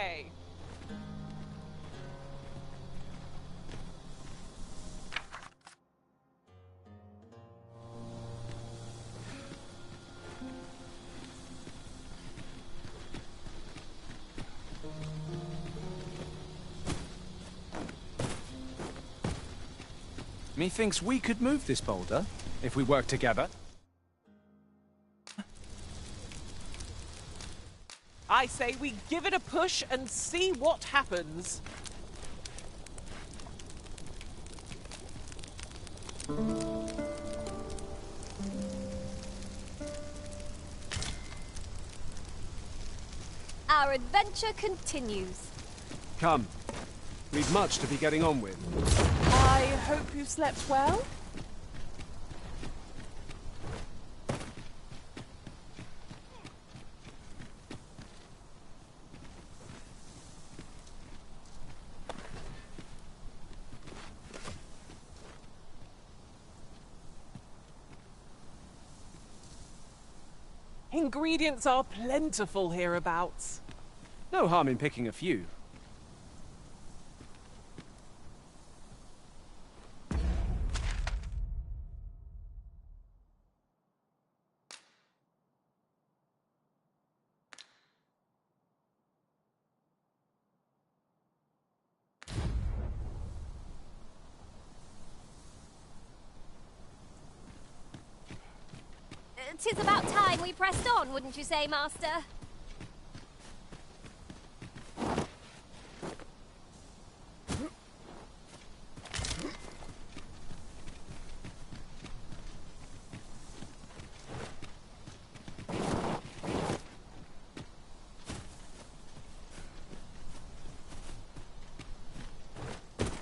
way. Methinks we could move this boulder if we work together. I say we give it a push and see what happens. Our adventure continues. Come. We've much to be getting on with. I hope you slept well. Ingredients are plentiful hereabouts. No harm in picking a few. Tis about time we pressed on, wouldn't you say, Master?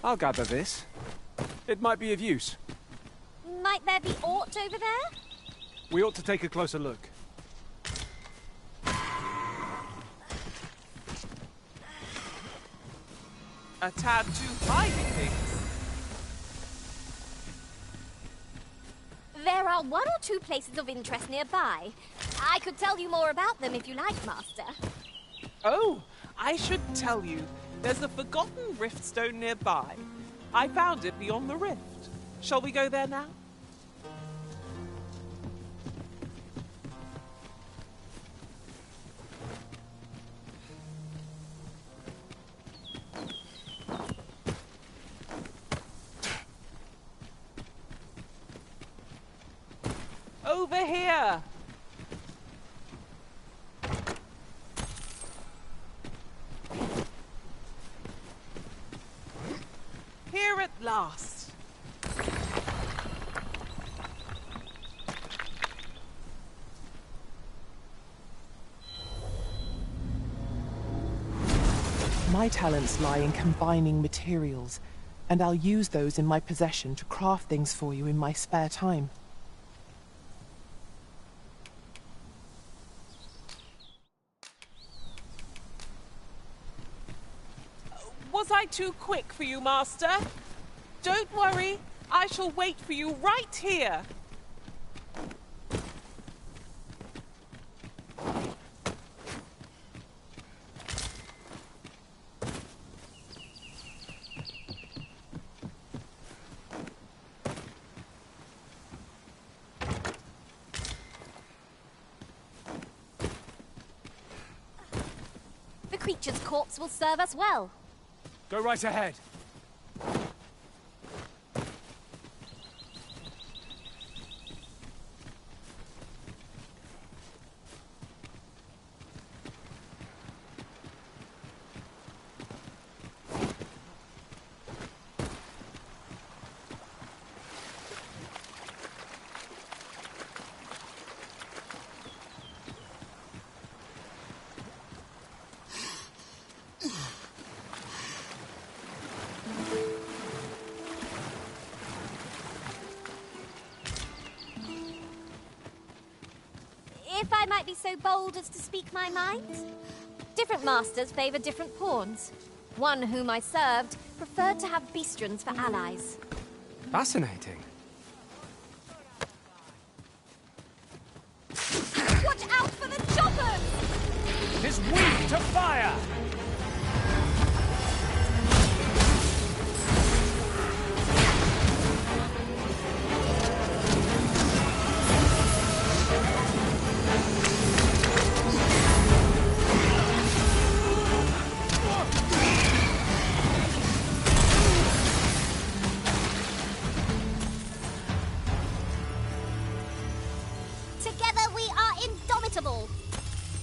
I'll gather this. It might be of use. Might there be aught over there? We ought to take a closer look. A tad too high, methinks. There are one or two places of interest nearby. I could tell you more about them if you like, Master. Oh, I should tell you. There's a forgotten riftstone nearby. I found it beyond the rift. Shall we go there now? Over here! Here at last. My talents lie in combining materials, and I'll use those in my possession to craft things for you in my spare time. Was I too quick for you, Master? Don't worry, I shall wait for you right here. The creature's corpse will serve us well. Go right ahead. If I might be so bold as to speak my mind, different masters favor different pawns. One whom I served preferred to have beastrons for allies. Fascinating. Watch out for the choppers! It is weak to fire!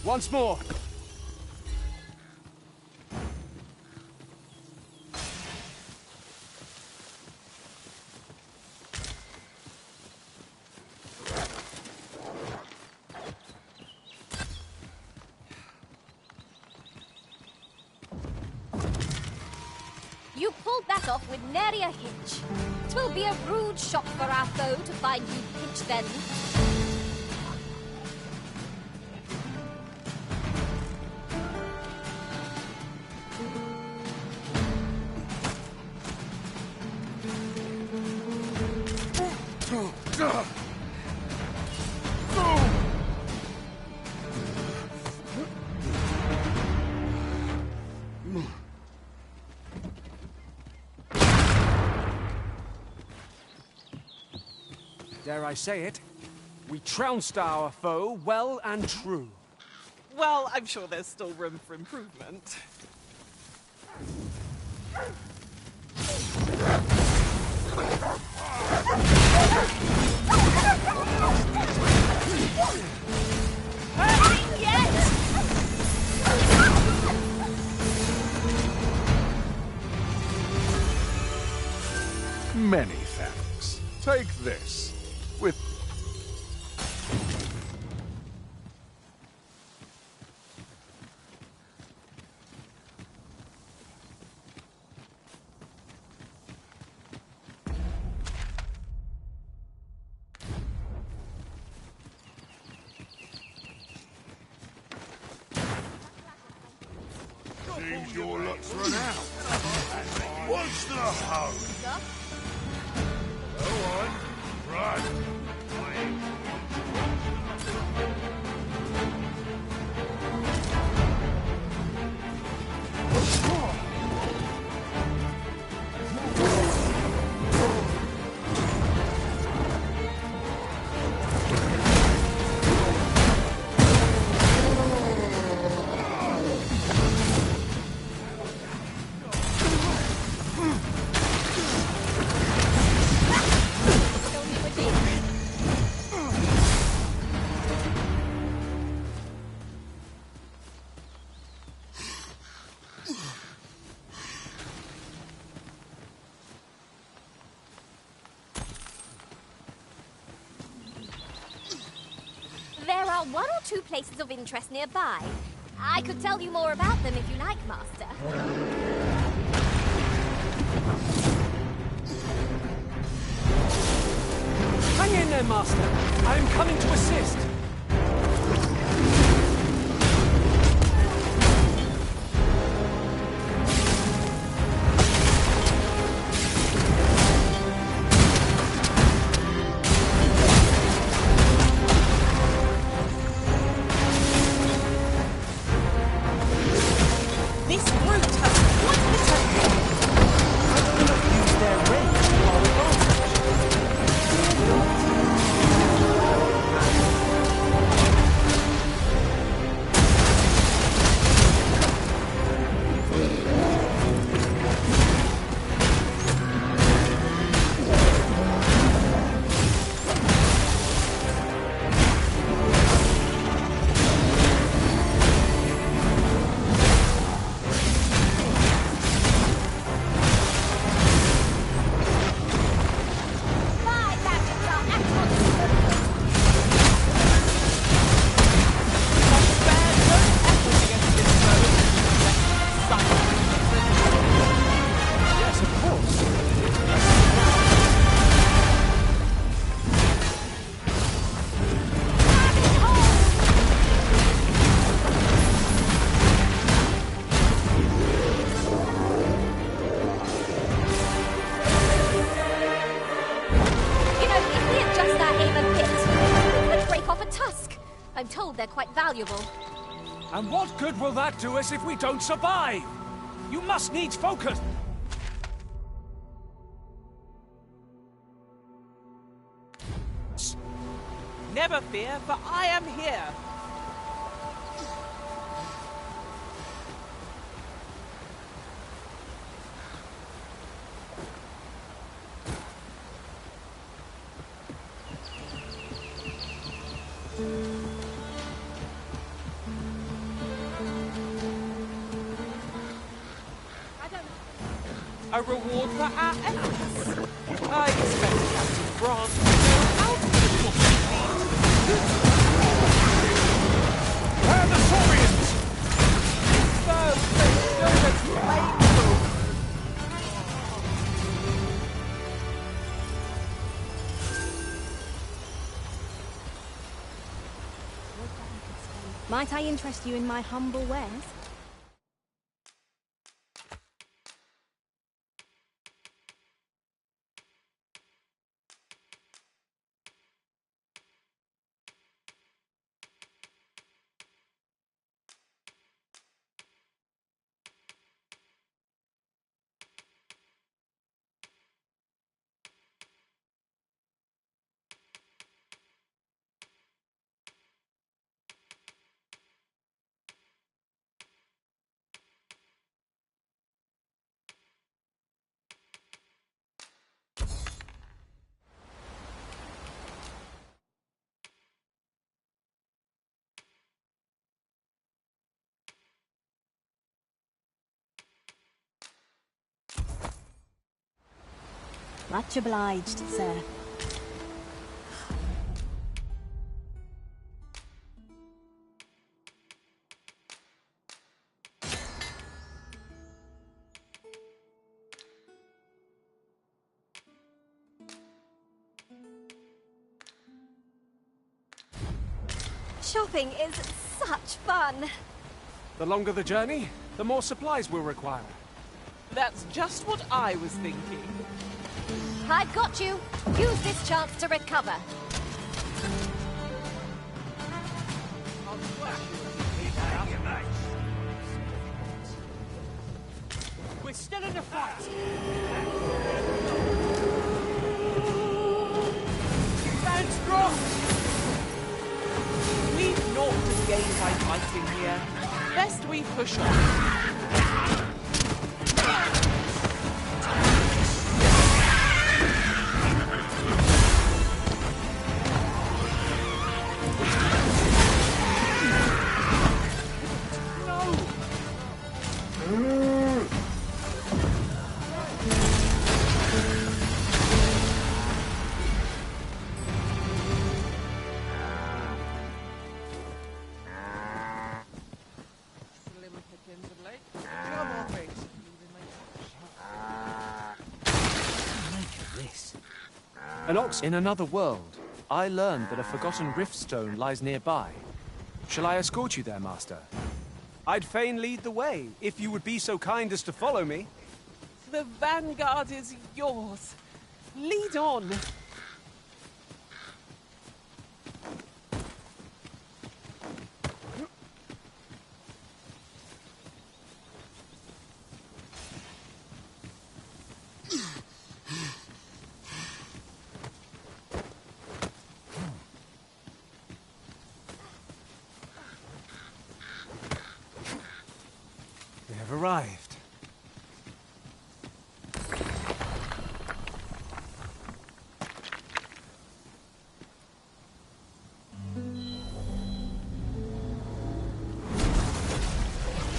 Once more. You pulled that off with nary a hitch. 'Twill be a rude shock for our foe to find you pitch then. Dare I say it? We trounced our foe well and true. Well, I'm sure there's still room for improvement. Hurting yet! Many thanks. Take this. With seems your luck's run out. What's the hurry? Go on, run. There are one or two places of interest nearby. I could tell you more about them if you like, Master. Hang in there, Master. I am coming to assist. This brute has quite the temper. I will not use their range to our advantage. My magics are actual. Yes, of course. You know, if we adjust our aim a bit, we could break off a tusk. I'm told they're quite valuable. And what good will that do us if we don't survive? You must needs focus. Never fear, for I am here. A reward for our efforts. I expect Captain Grant to know how to put what we need. Where are the Saurians? First, let's go to flamethrower. Might I interest you in my humble wares? Much obliged, sir. Shopping is such fun. The longer the journey, the more supplies we'll require. That's just what I was thinking. I've got you. Use this chance to recover. We're still in the fight. Thanks, Ross. We've naught to gain by fighting here. Best we push on. An ox in another world. I learned that a forgotten riftstone lies nearby. Shall I escort you there, Master? I'd fain lead the way, if you would be so kind as to follow me. The vanguard is yours. Lead on. We have arrived.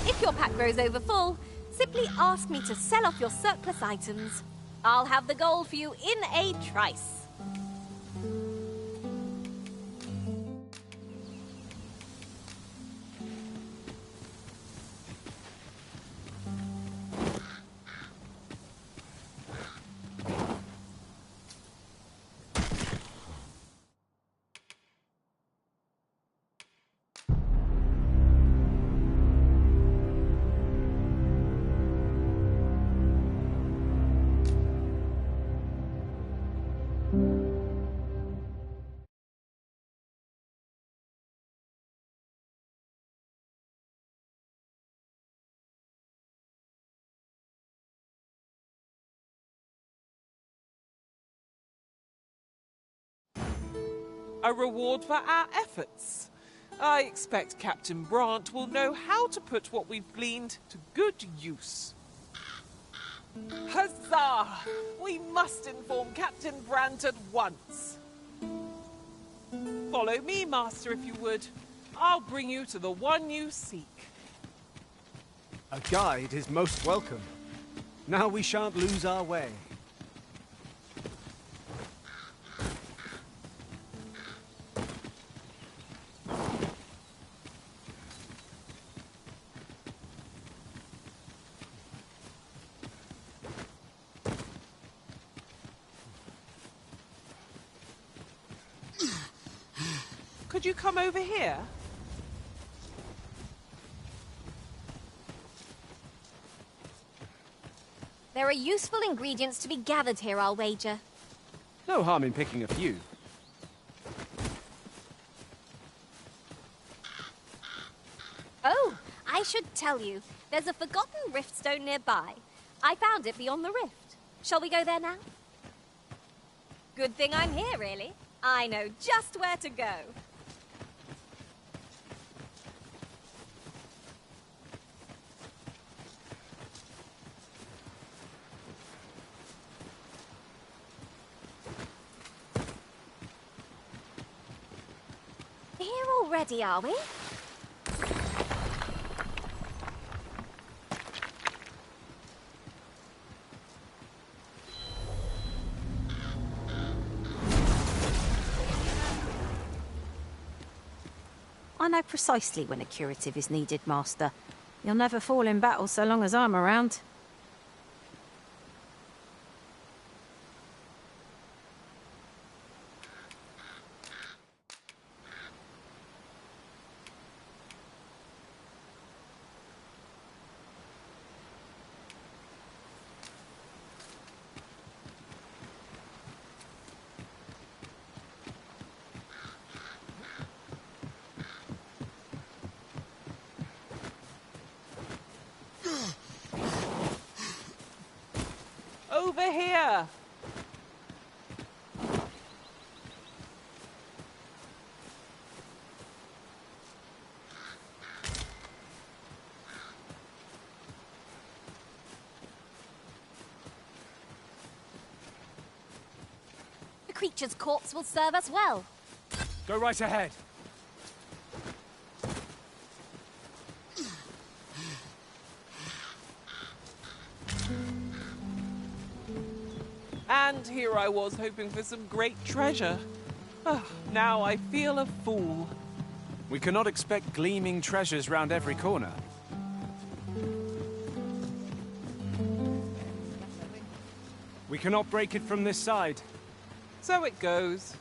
If your pack grows over full, simply ask me to sell off your surplus items. I'll have the gold for you in a trice. A reward for our efforts. I expect Captain Brant will know how to put what we've gleaned to good use. Huzzah! We must inform Captain Brant at once. Follow me, Master, if you would. I'll bring you to the one you seek. A guide is most welcome. Now we shan't lose our way. Could you come over here? There are useful ingredients to be gathered here, I'll wager. No harm in picking a few. Oh, I should tell you, there's a forgotten riftstone nearby. I found it beyond the rift. Shall we go there now? Good thing I'm here, really. I know just where to go. Here already, are we? I know precisely when a curative is needed, Master. You'll never fall in battle so long as I'm around. Over here! The creature's corpse will serve us well. Go right ahead. And here I was hoping for some great treasure. Ah, now I feel a fool. We cannot expect gleaming treasures round every corner. We cannot break it from this side. So it goes.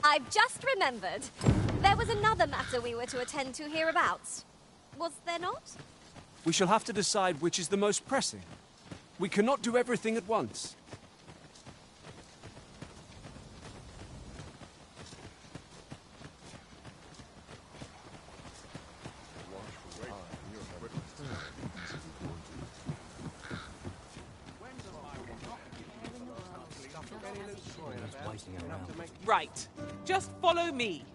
I've just remembered. There was another matter we were to attend to hereabouts. Was there not? We shall have to decide which is the most pressing. We cannot do everything at once. Right. Just follow me.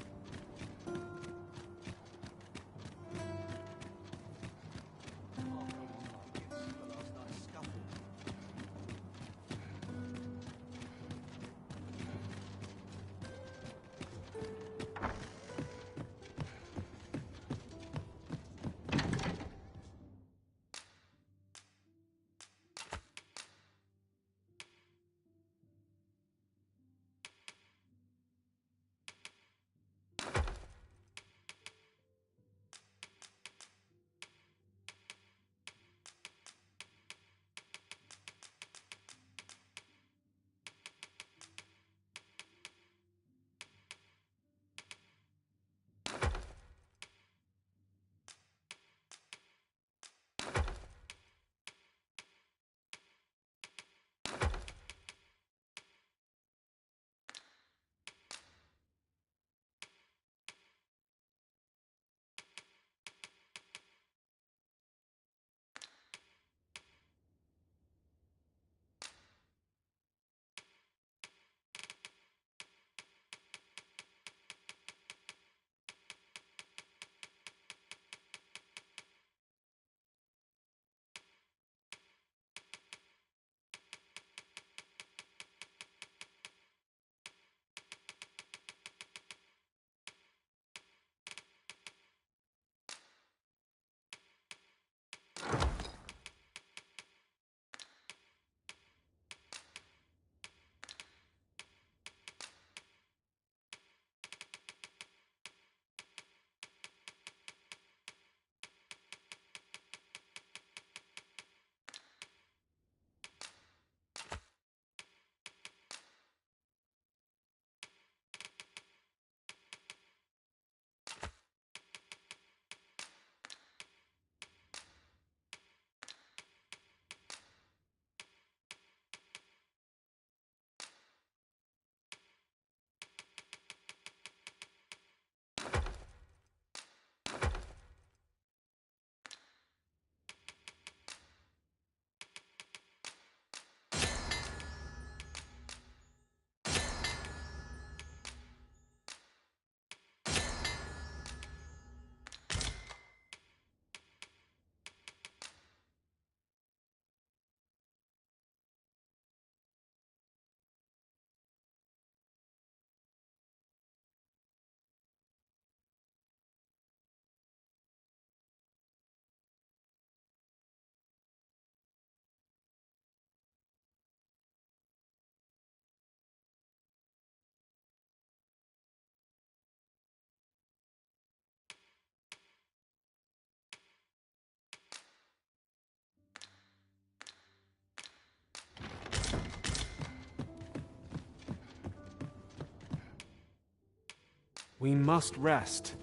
We must rest,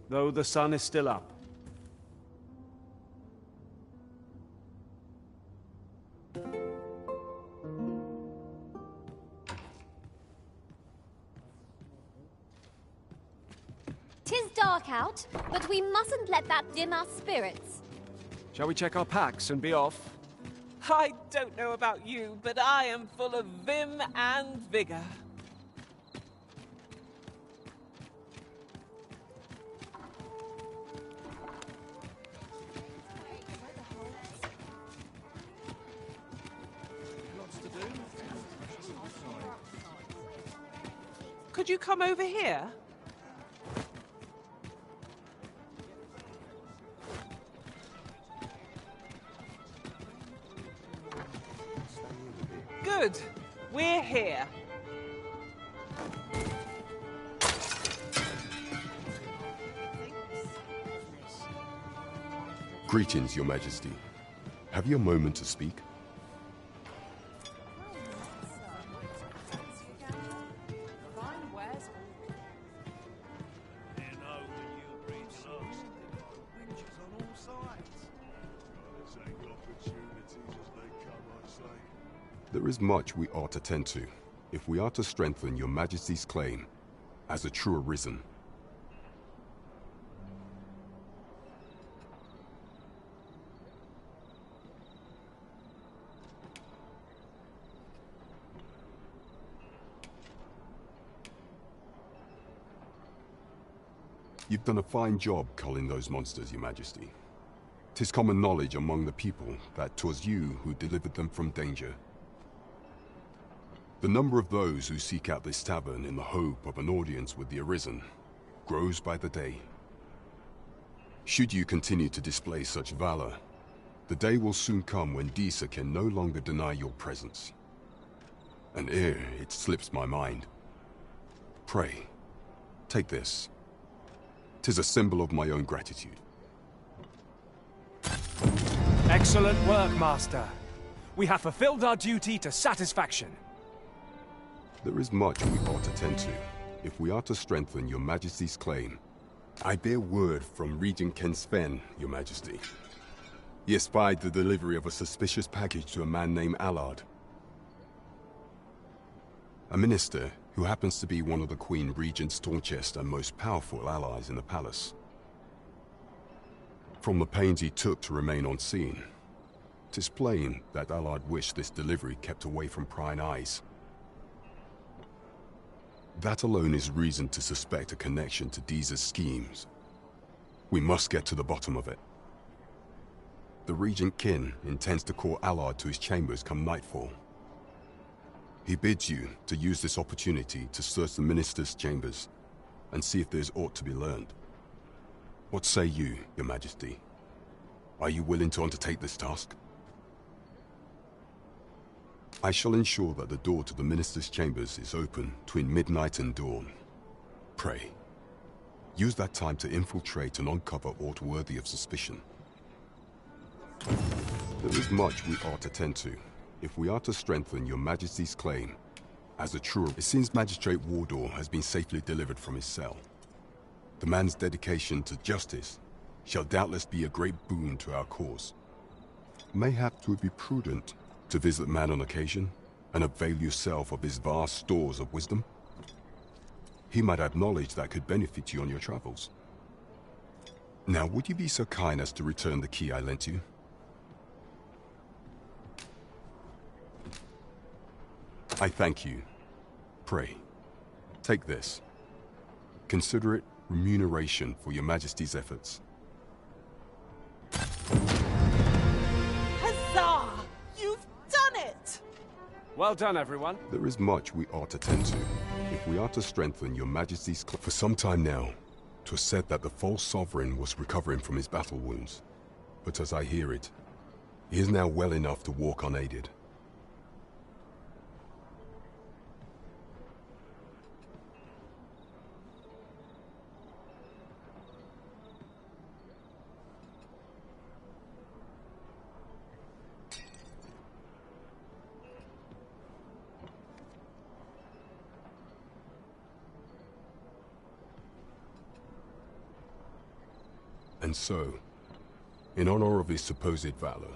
though the sun is still up. "'Tis dark out, but we mustn't let that dim our spirits." Shall we check our packs and be off? I don't know about you, but I am full of vim and vigor. Could you come over here? Good. We're here. Greetings, Your Majesty. Have you a moment to speak? There is much we ought to attend to, if we are to strengthen Your Majesty's claim as a true arisen. You've done a fine job culling those monsters, Your Majesty. 'Tis common knowledge among the people that 'twas you who delivered them from danger. The number of those who seek out this tavern in the hope of an audience with the Arisen grows by the day. Should you continue to display such valor, the day will soon come when Disa can no longer deny your presence. And ere it slips my mind, pray, take this. 'Tis a symbol of my own gratitude. Excellent work, Master. We have fulfilled our duty to satisfaction. There is much we ought to tend to, if we are to strengthen Your Majesty's claim. I bear word from Regent Ken Sven, Your Majesty. He espied the delivery of a suspicious package to a man named Allard, a minister who happens to be one of the Queen Regent's staunchest and most powerful allies in the palace. From the pains he took to remain on scene, 'tis plain that Allard wished this delivery kept away from prying eyes. That alone is reason to suspect a connection to Disa's schemes. We must get to the bottom of it. The Regent Kin intends to call Allard to his chambers come nightfall. He bids you to use this opportunity to search the minister's chambers and see if there's aught to be learned. What say you, Your Majesty? Are you willing to undertake this task? I shall ensure that the door to the minister's chambers is open between midnight and dawn. Pray, use that time to infiltrate and uncover aught worthy of suspicion. There is much we ought to tend to, if we are to strengthen Your Majesty's claim as a true... It seems Magistrate Wardor has been safely delivered from his cell. The man's dedication to justice shall doubtless be a great boon to our cause. Mayhap 'twould be prudent to visit the man on occasion and avail yourself of his vast stores of wisdom. He might have knowledge that could benefit you on your travels. Now, would you be so kind as to return the key I lent you? I thank you. Pray, take this. Consider it remuneration for Your Majesty's efforts. Huzzah! You've done it! Well done, everyone. There is much we ought to tend to, if we are to strengthen Your Majesty's... For some time now, 'twas said that the false sovereign was recovering from his battle wounds. But as I hear it, he is now well enough to walk unaided. And so, in honor of his supposed valor,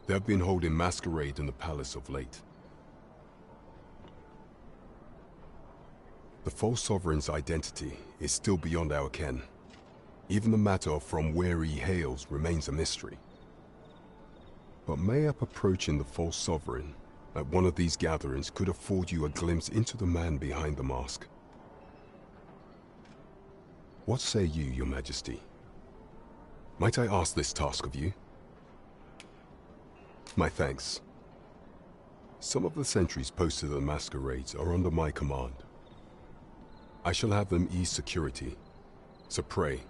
they have been holding masquerade in the palace of late. The false sovereign's identity is still beyond our ken. Even the matter of from where he hails remains a mystery. But mayhap approaching the false sovereign at one of these gatherings could afford you a glimpse into the man behind the mask. What say you, Your Majesty? Might I ask this task of you? My thanks. Some of the sentries posted at the masquerades are under my command. I shall have them ease security, so pray,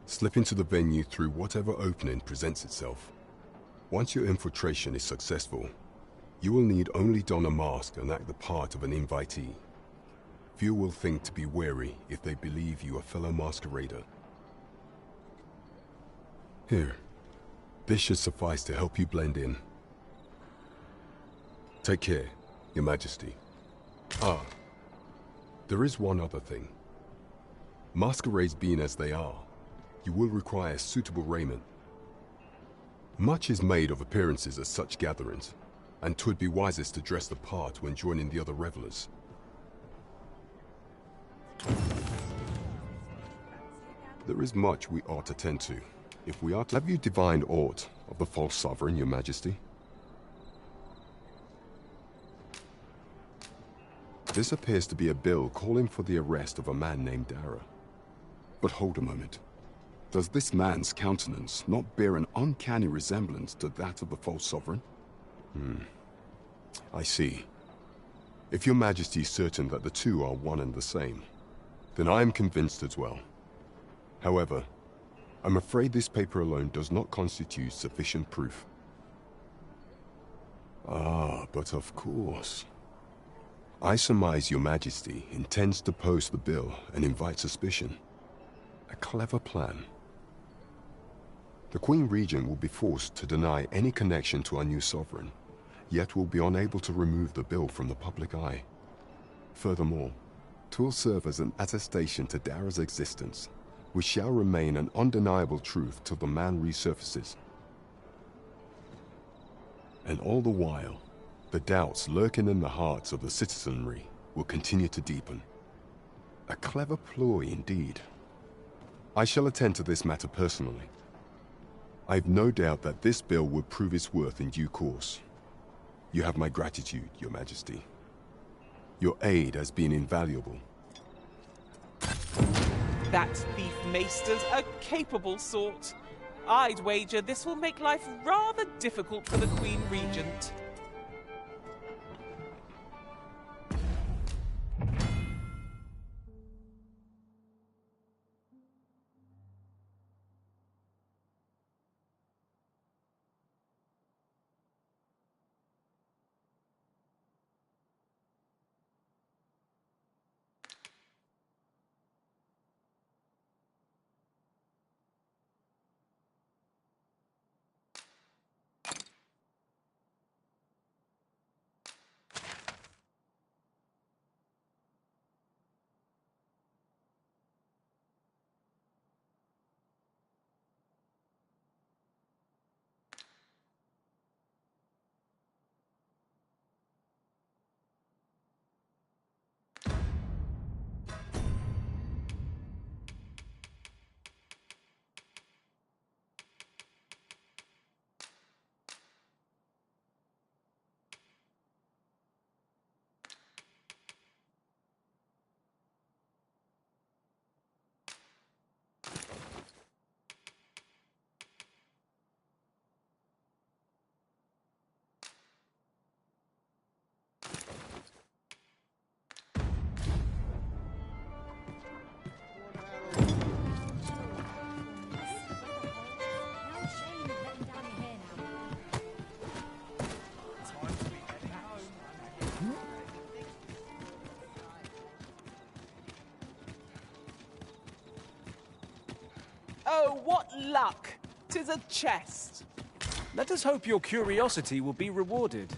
slip into the venue through whatever opening presents itself. Once your infiltration is successful, you will need only don a mask and act the part of an invitee. Few will think to be wary if they believe you a fellow masquerader. Here, this should suffice to help you blend in. Take care, Your Majesty. Ah, there is one other thing. Masquerades being as they are, you will require suitable raiment. Much is made of appearances at such gatherings, and 'twould be wisest to dress the part when joining the other revelers. There is much we ought to tend to, if we are to... Have you divined aught of the false sovereign, Your Majesty? This appears to be a bill calling for the arrest of a man named Dara. But hold a moment. Does this man's countenance not bear an uncanny resemblance to that of the false sovereign? I see. If Your Majesty is certain that the two are one and the same, then I am convinced as well. However, I'm afraid this paper alone does not constitute sufficient proof. Ah, but of course. I surmise Your Majesty intends to post the bill and invite suspicion. A clever plan. The Queen Regent will be forced to deny any connection to our new sovereign, yet will be unable to remove the bill from the public eye. Furthermore, 'twill serve as an attestation to Dara's existence, which shall remain an undeniable truth till the man resurfaces. And all the while, the doubts lurking in the hearts of the citizenry will continue to deepen. A clever ploy indeed. I shall attend to this matter personally. I've no doubt that this bill will prove its worth in due course. You have my gratitude, Your Majesty. Your aid has been invaluable. That thief maester's a capable sort. I'd wager this will make life rather difficult for the Queen Regent. Oh, what luck! 'Tis a chest. Let us hope your curiosity will be rewarded.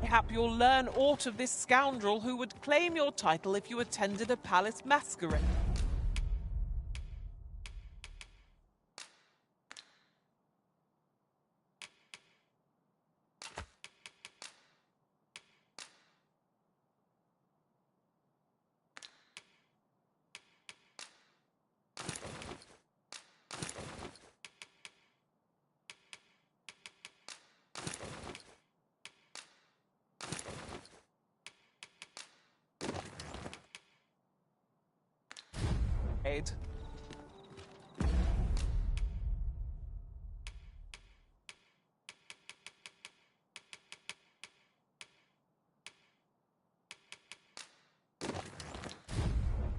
Mayhap you'll learn aught of this scoundrel who would claim your title if you attended a palace masquerade. Aid.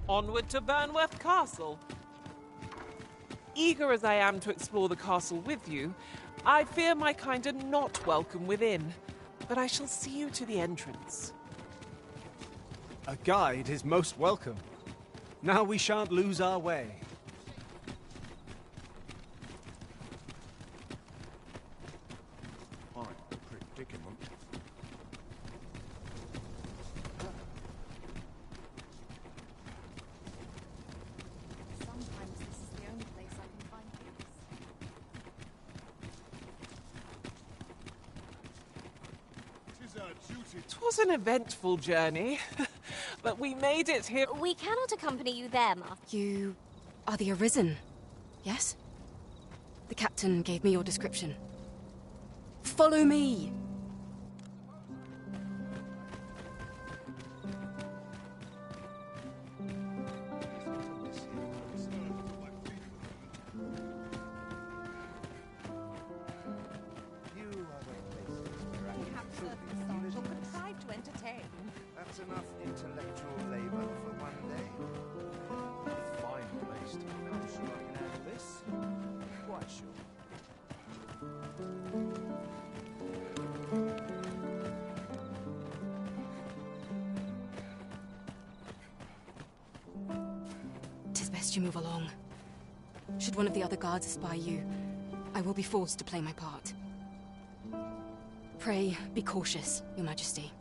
Onward to Burnworth Castle. Eager as I am to explore the castle with you, I fear my kind are not welcome within, but I shall see you to the entrance. A guide is most welcome. Now we shan't lose our way. I'm a predicament. Sometimes this is the only place I can find peace. 'Tis our duty. 'Twas an eventful journey, but we made it here. We cannot accompany you there, Ma. You are the Arisen, yes? The captain gave me your description. Follow me! Contrived to entertain. That's enough intellectual labor for one day. Fine place to be. I'm sure I can handle this. Quite sure. Tis best you move along. Should one of the other guards espy you, I will be forced to play my part. Pray, be cautious, Your Majesty.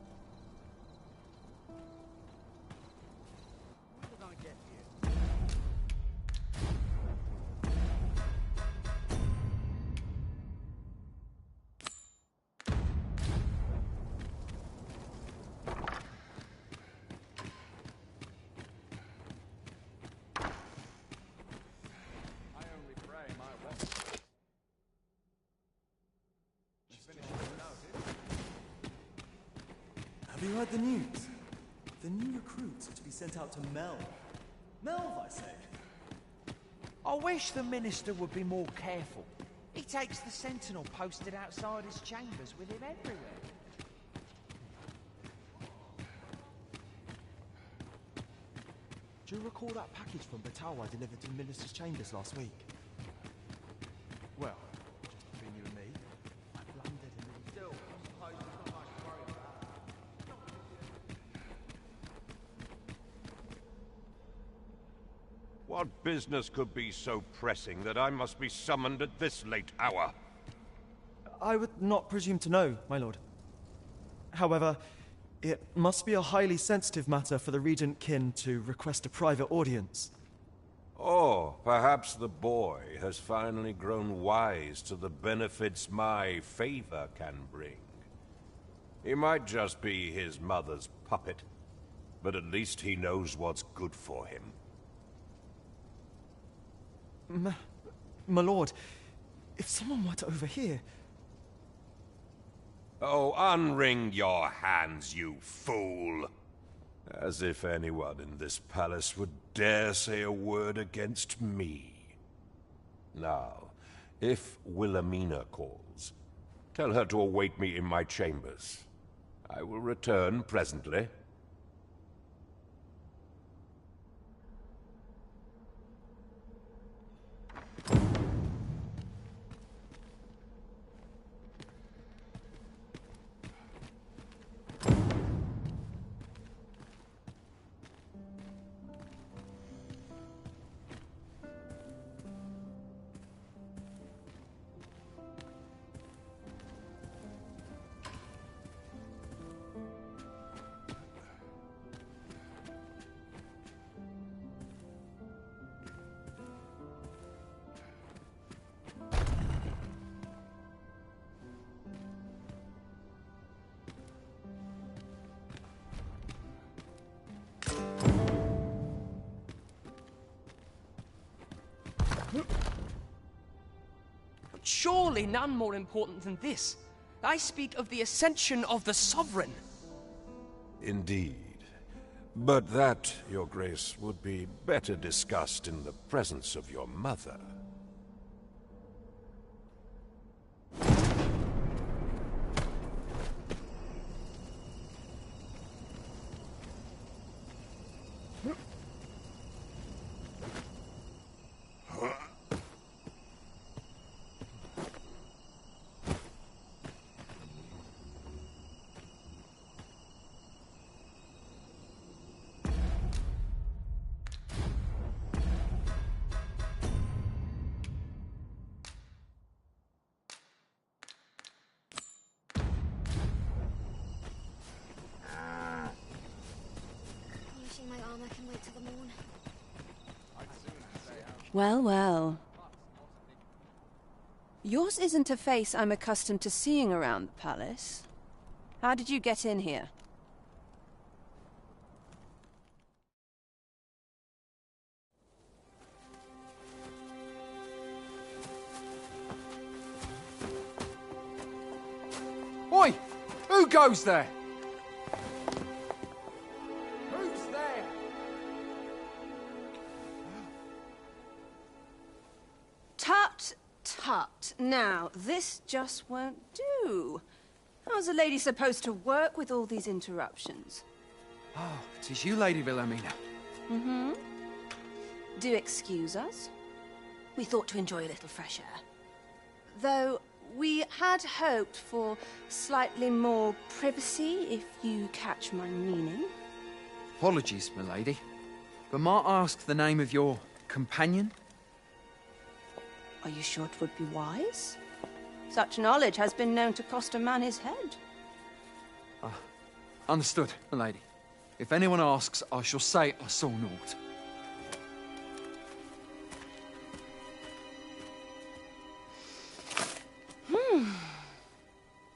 Have you heard the news? The new recruits are to be sent out to Melve. Melve, I say. I wish the minister would be more careful. He takes the sentinel posted outside his chambers with him everywhere. Do you recall that package from Batawa delivered to the minister's chambers last week? Well, just between you and me, I blundered and then still, I suppose there's not much to worry about. What business could be so pressing that I must be summoned at this late hour? I would not presume to know, my lord. However, it must be a highly sensitive matter for the Regent Kin to request a private audience. Or perhaps the boy has finally grown wise to the benefits my favor can bring. He might just be his mother's puppet, but at least he knows what's good for him. My lord, if someone were to overhear... Oh, unwring your hands, you fool! As if anyone in this palace would dare say a word against me. Now, if Wilhelmina calls, tell her to await me in my chambers. I will return presently. But surely none more important than this. I speak of the ascension of the Sovereign. Indeed. But that, Your Grace, would be better discussed in the presence of your mother. Wishing my armor can wait till the morn. Well, well. Yours isn't a face I'm accustomed to seeing around the palace. How did you get in here? Oi! Who goes there? Who's there? Tut, tut. Now, this just won't do. How's a lady supposed to work with all these interruptions? Oh, it is you, Lady Wilhelmina. Mm-hmm. Do excuse us. We thought to enjoy a little fresh air. Though we had hoped for slightly more privacy, if you catch my meaning. Apologies, my lady. But might I ask the name of your companion? Are you sure it would be wise? Such knowledge has been known to cost a man his head. Understood, my lady. If anyone asks, I shall say I saw naught.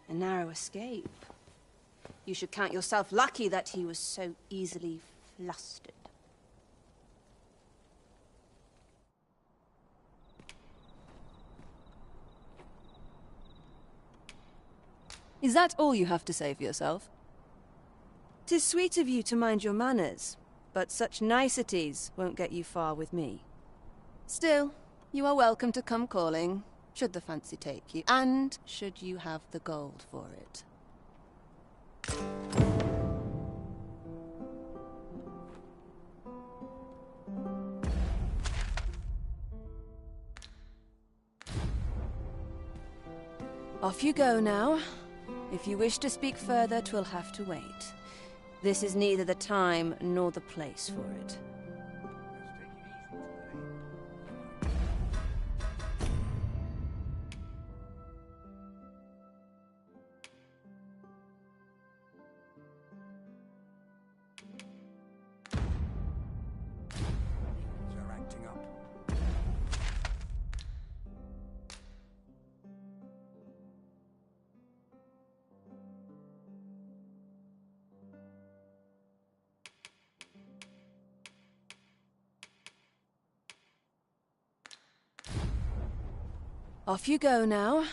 A narrow escape. You should count yourself lucky that he was so easily flustered. Is that all you have to say for yourself? 'Tis sweet of you to mind your manners, but such niceties won't get you far with me. Still, you are welcome to come calling, should the fancy take you, and should you have the gold for it. Off you go now. If you wish to speak further, 'twill have to wait. This is neither the time nor the place for it. Off you go now.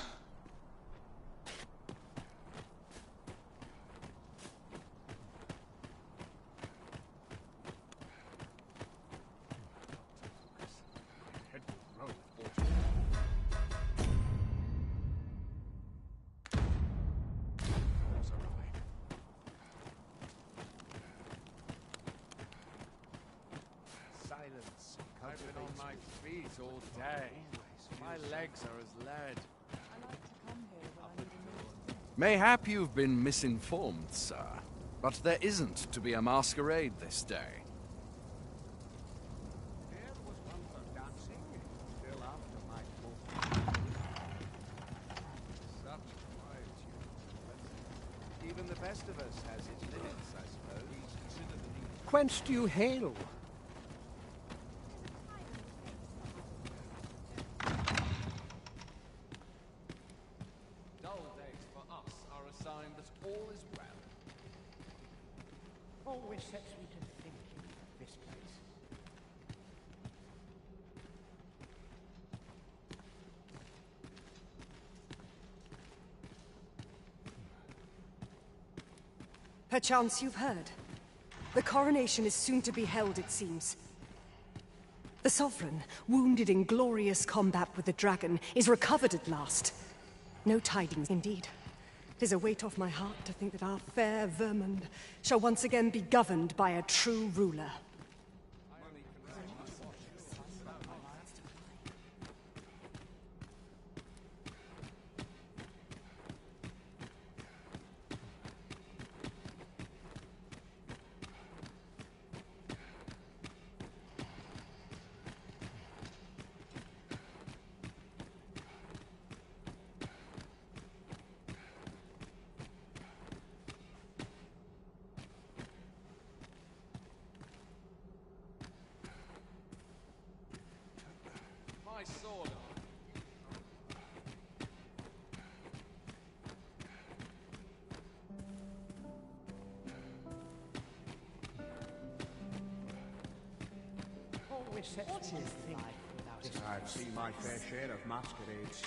Silence. I've been on my feet all day. My legs are as lead. Mayhap you've been misinformed, sir, but there isn't to be a masquerade this day. There was one for dancing, still after my court. Such quietude. Even the best of us has its limits, I suppose. Whence do you hail? Always sets me to thinking, this place. Perchance you've heard. The coronation is soon to be held, it seems. The Sovereign, wounded in glorious combat with the dragon, is recovered at last. No tidings, indeed. 'Tis a weight off my heart to think that our fair Vermund shall once again be governed by a true ruler. I've seen my fair share of masquerades.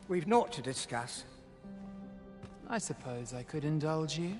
We've naught to discuss. I suppose I could indulge you.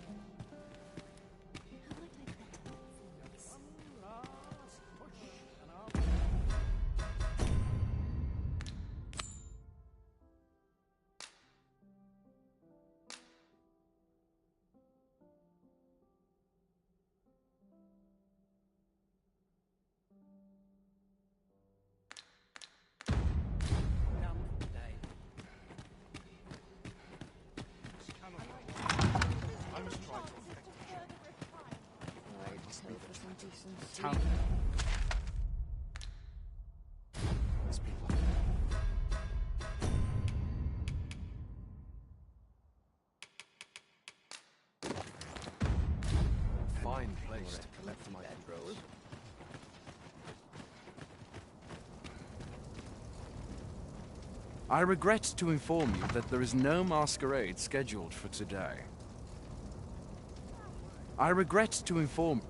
Fine place to collect my controls. I regret to inform you that there is no masquerade scheduled for today. I regret to inform...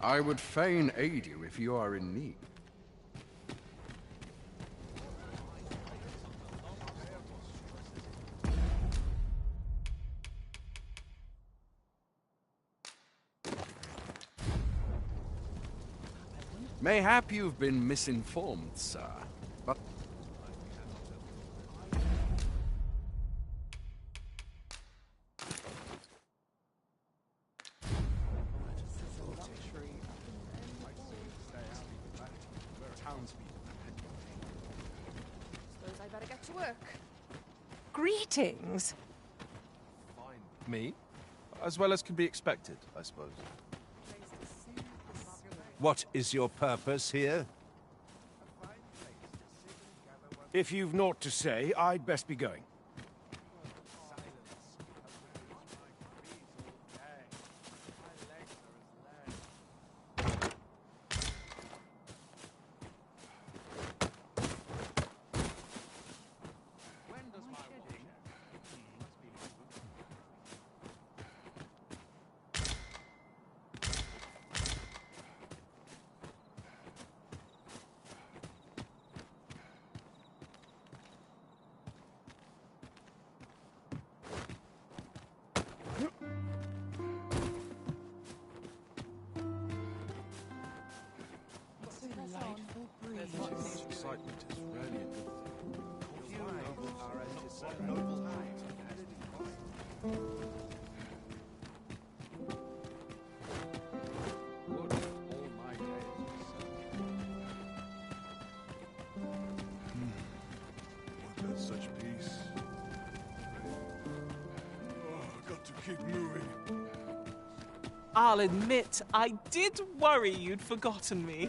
I would fain aid you if you are in need. Mayhap you've been misinformed, sir, but... Suppose I better get to work. Greetings. Me? As well as can be expected, I suppose. What is your purpose here? If you've naught to say, I'd best be going. Excitement is really a good There's such peace. Oh, I've got to keep moving. I'll admit, I did worry you'd forgotten me.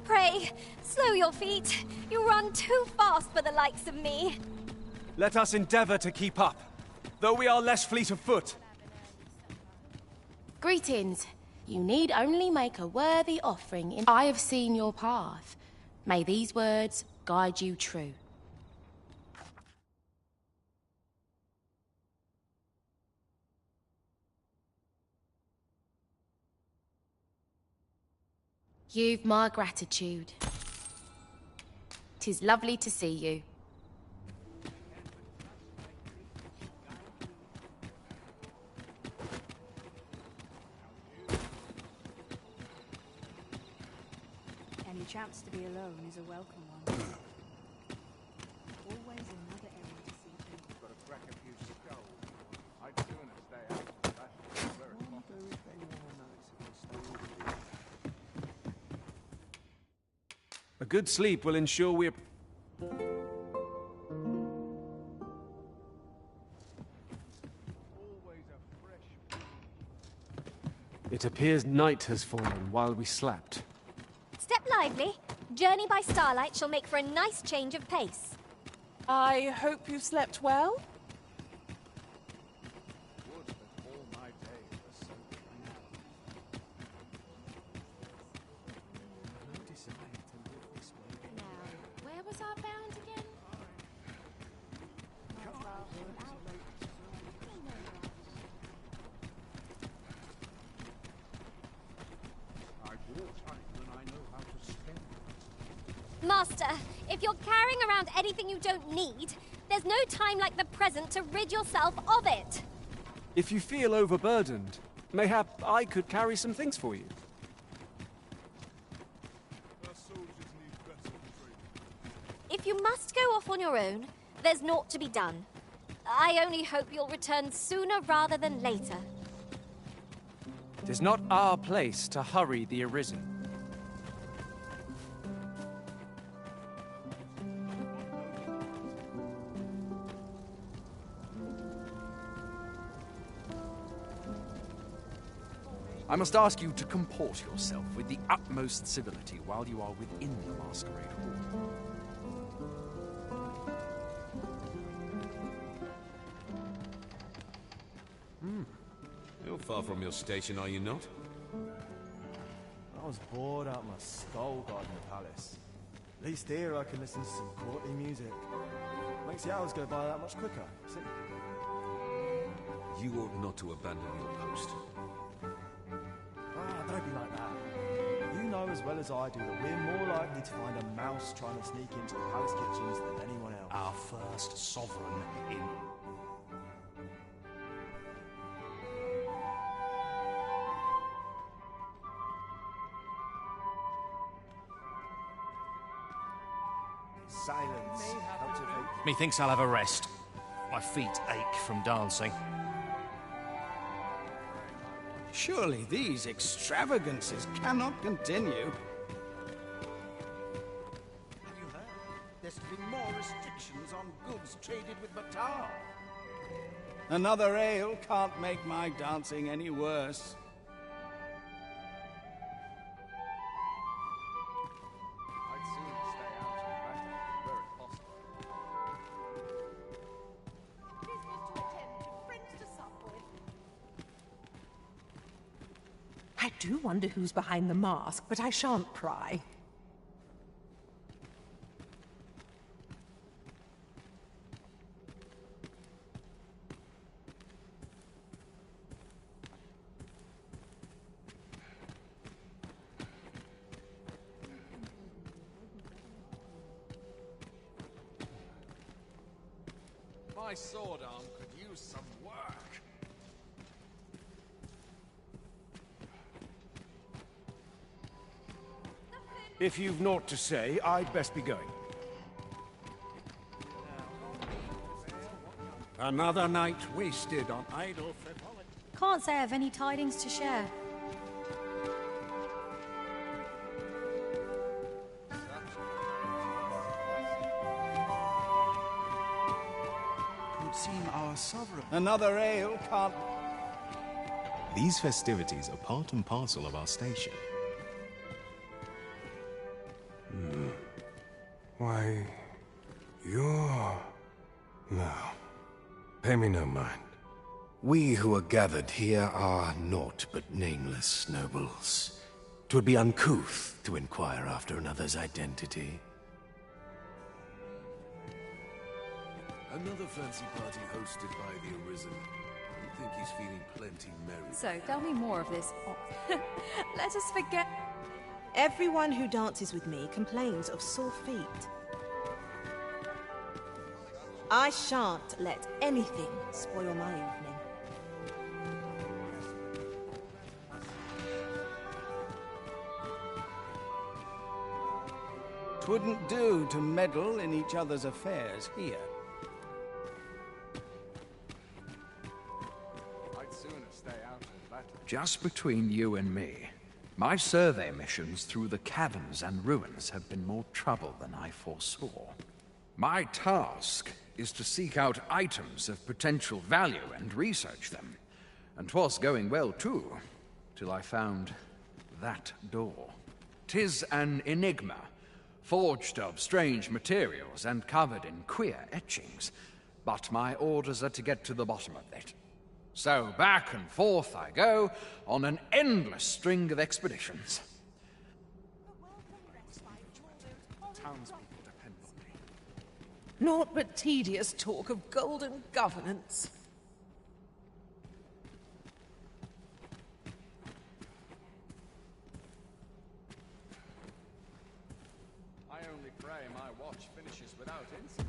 Pray, Slow your feet. You run too fast for the likes of me. Let us endeavor to keep up, though we are less fleet of foot. Greetings. You need only make a worthy offering in I have seen your path. May these words guide you true. You've my gratitude. 'Tis lovely to see you. Any chance to be alone is a welcome one. Always another area to see through. Got a crack a few skulls. I'd sooner stay out of that. Where it's not. A good sleep will ensure we're... It appears night has fallen while we slept. Step lively. Journey by starlight shall make for a nice change of pace. I hope you slept well. Where was I bound again? Master, if you're carrying around anything you don't need, there's no time like the present to rid yourself of it. If you feel overburdened, mayhap I could carry some things for you. If you must go off on your own, there's naught to be done. I only hope you'll return sooner rather than later. It is not our place to hurry the arisen. I must ask you to comport yourself with the utmost civility while you are within the masquerade hall. You're far from your station, are you not? I was bored out my skull guarding the palace. At least here I can listen to some courtly music. Makes the hours go by that much quicker. See? You ought not to abandon your post. Don't be like that. You know as well as I do that we're more likely to find a mouse trying to sneak into the palace kitchens than anyone else. Our first sovereign in... Silence. Methinks I'll have a rest. My feet ache from dancing. Surely these extravagances cannot continue. Have you heard? There's to be more restrictions on goods traded with Batar. Another ale can't make my dancing any worse. I'd sooner stay out of that, where it's possible. Business to attend to, friends to sup with. I do wonder who's behind the mask, but I shan't pry. My sword arm could use some work. If you've naught to say, I'd best be going. Another night wasted on idle frivolity. Can't say I have any tidings to share. Would seem our sovereign. Another ale can't... These festivities are part and parcel of our station. Why, you're... No. Pay me no mind. We who are gathered here are naught but nameless nobles. 'Twould be uncouth to inquire after another's identity. Another fancy party hosted by the Arisen. I think he's feeling plenty merry. So, tell me more of this. Let us forget... Everyone who dances with me complains of sore feet. I shan't let anything spoil my evening. 'Twouldn't do to meddle in each other's affairs here. I'd sooner stay out of that. Just between you and me, my survey missions through the caverns and ruins have been more trouble than I foresaw. My task is to seek out items of potential value and research them. And 'twas going well, too, till I found that door. 'Tis an enigma, forged of strange materials and covered in queer etchings, but my orders are to get to the bottom of it. So back and forth I go on an endless string of expeditions. Townspeople depend on me. Naught but tedious talk of golden governance. I only pray my watch finishes without incident.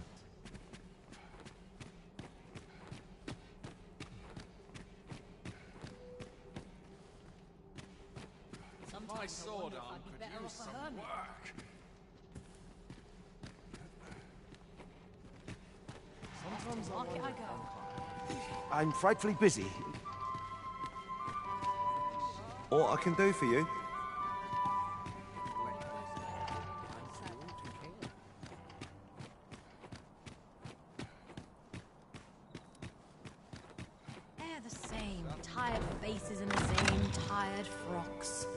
My sword arm could use some work. Sometimes I go. I'm frightfully busy. All I can do for you. They're the same. Tired faces in the same tired frocks.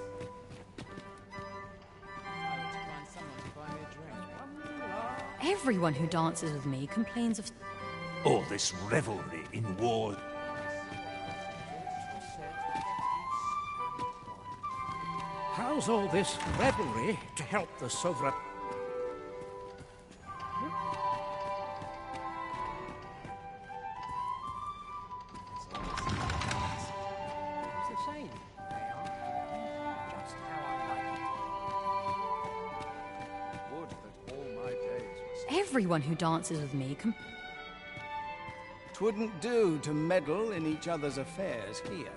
Everyone who dances with me complains of... All this revelry in war. How's all this revelry to help the sovereign? It's a shame. They are just how I like it. Would that all my days were... Everyone who dances with me 'Twouldn't do to meddle in each other's affairs here.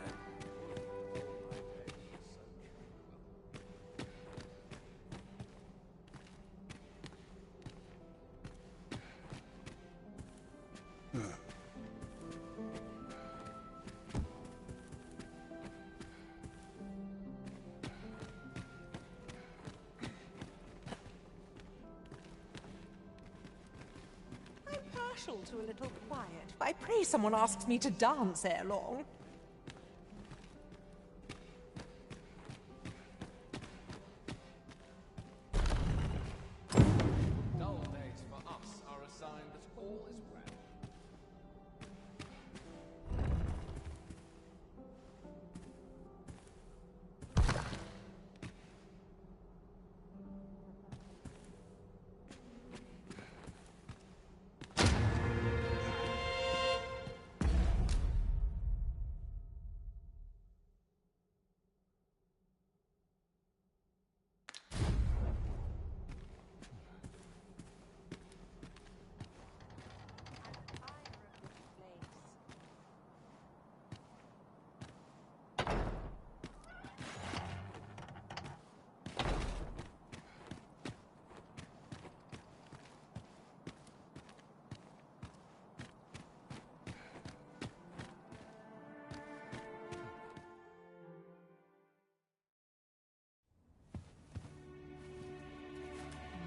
To a little quiet. I pray someone asks me to dance ere long. Dull days for us are a sign that all is well.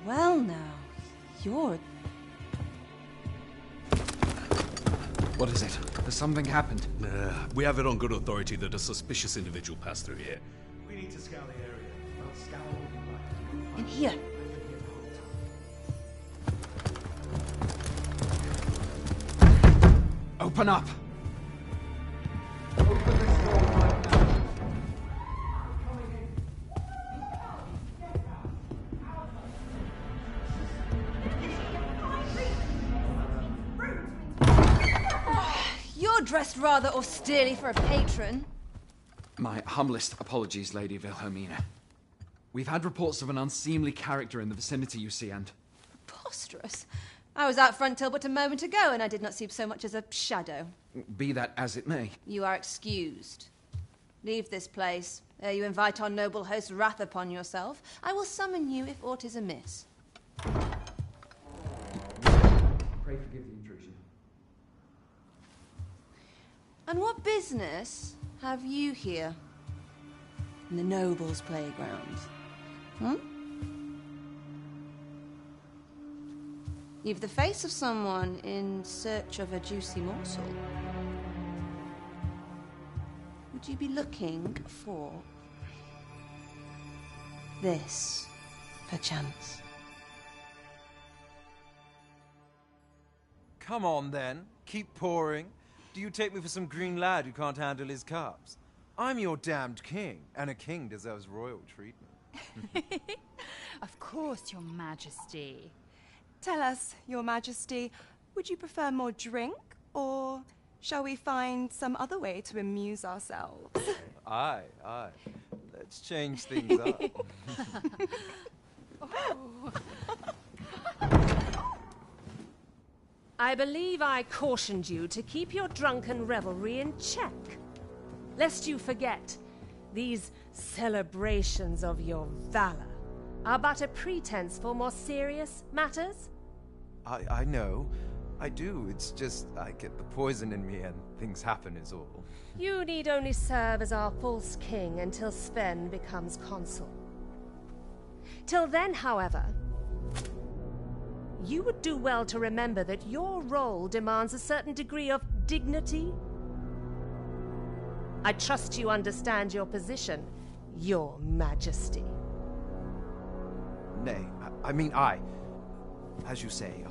Well now, you're... What is it? Has something happened? We have it on good authority that a suspicious individual passed through here. We need to scour the area. Well, scour what you like. In here. Open up! You're dressed rather austerely for a patron. My humblest apologies, Lady Wilhelmina. We've had reports of an unseemly character in the vicinity, you see, and... Preposterous. I was out front till but a moment ago, and I did not see so much as a shadow. Be that as it may. You are excused. Leave this place, ere you invite our noble host's wrath upon yourself. I will summon you if aught is amiss. Pray forgive the intrusion. And what business have you here? In the nobles' playgrounds? Hmm? You've the face of someone in search of a juicy morsel. Would you be looking for this, perchance? Come on, then. Keep pouring. Do you take me for some green lad who can't handle his cups? I'm your damned king, and a king deserves royal treatment. Of course, Your Majesty. Tell us, Your Majesty, would you prefer more drink, or shall we find some other way to amuse ourselves? Aye. Let's change things up. I believe I cautioned you to keep your drunken revelry in check. Lest you forget, these celebrations of your valor are but a pretense for more serious matters. I know. I do. It's just I get the poison in me and things happen is all. You need only serve as our false king until Sven becomes consul. Till then, however, you would do well to remember that your role demands a certain degree of dignity. I trust you understand your position, Your Majesty. Nay, as you say,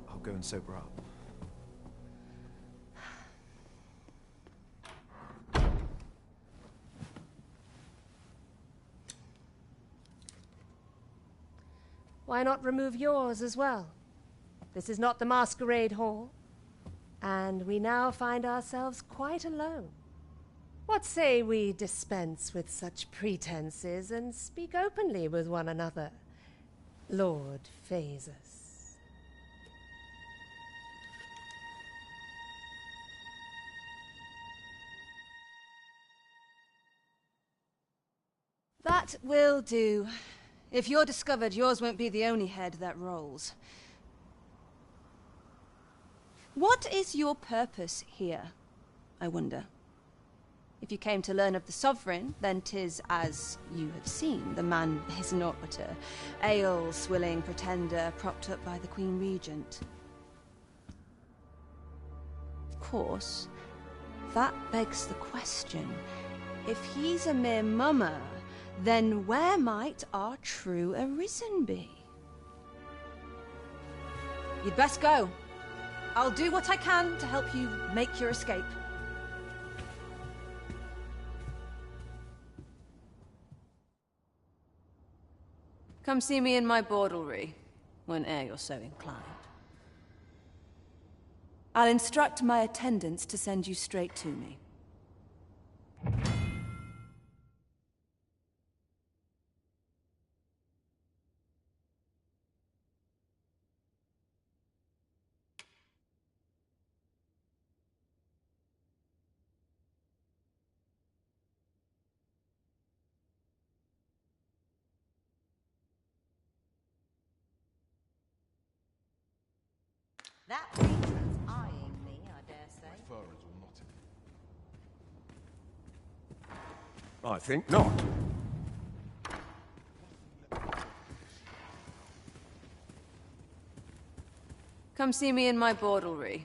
I'll go and sober up. Why not remove yours as well? This is not the masquerade hall, and we now find ourselves quite alone. What say we dispense with such pretenses and speak openly with one another, Lord Phasus? That will do. If you're discovered, yours won't be the only head that rolls. What is your purpose here, I wonder? If you came to learn of the Sovereign, then 'tis as you have seen. The man is naught but a ale-swilling pretender propped up by the Queen Regent. Of course, that begs the question. If he's a mere mummer, then where might our true Arisen be? You'd best go. I'll do what I can to help you make your escape. Come see me in my bordlery, whene'er you're so inclined. I'll instruct my attendants to send you straight to me. That patron's eyeing me, I dare say. My fur is all knotted. I think not. Come see me in my bordlery,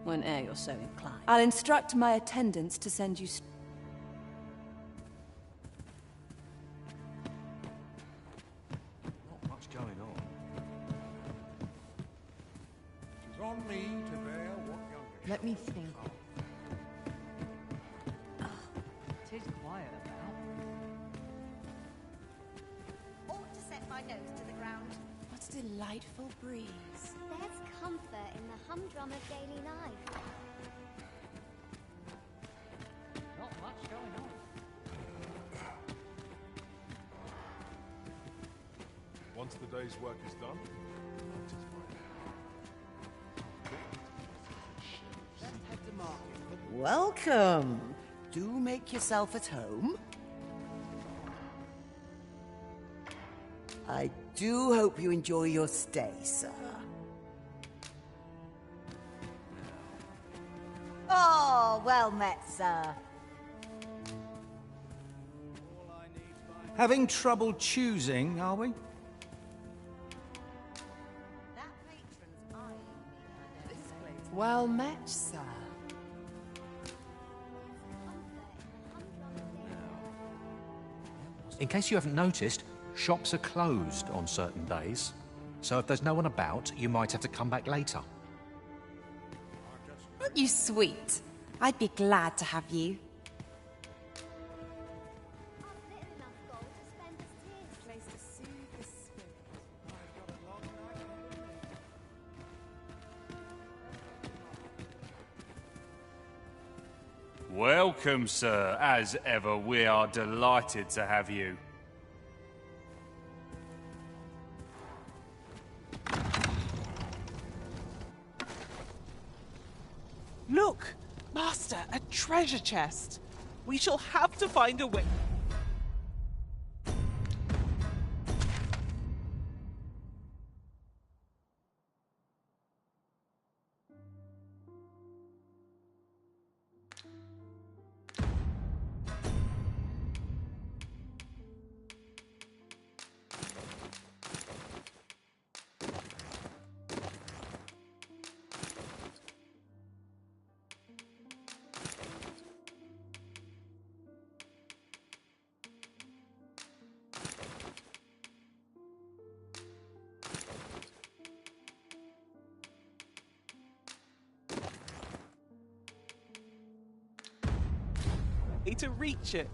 whene'er you're so inclined. I'll instruct my attendants to send you... Not much going on. It's on me to bear what young... Let me think. quiet now. Ought to set my nose to the ground. What a delightful breeze. There's comfort in the humdrum of daily life. Not much going on. Once the day's work is done, Let's head to market. Welcome. Do make yourself at home. I do hope you enjoy your stay, sir. Oh, well met, sir. Having trouble choosing, are we? Well met, sir. In case you haven't noticed, shops are closed on certain days. So if there's no one about, you might have to come back later. Aren't you sweet? I'd be glad to have you. Welcome, sir. As ever, we are delighted to have you. Look, Master, a treasure chest. We shall have to find a way. To reach it.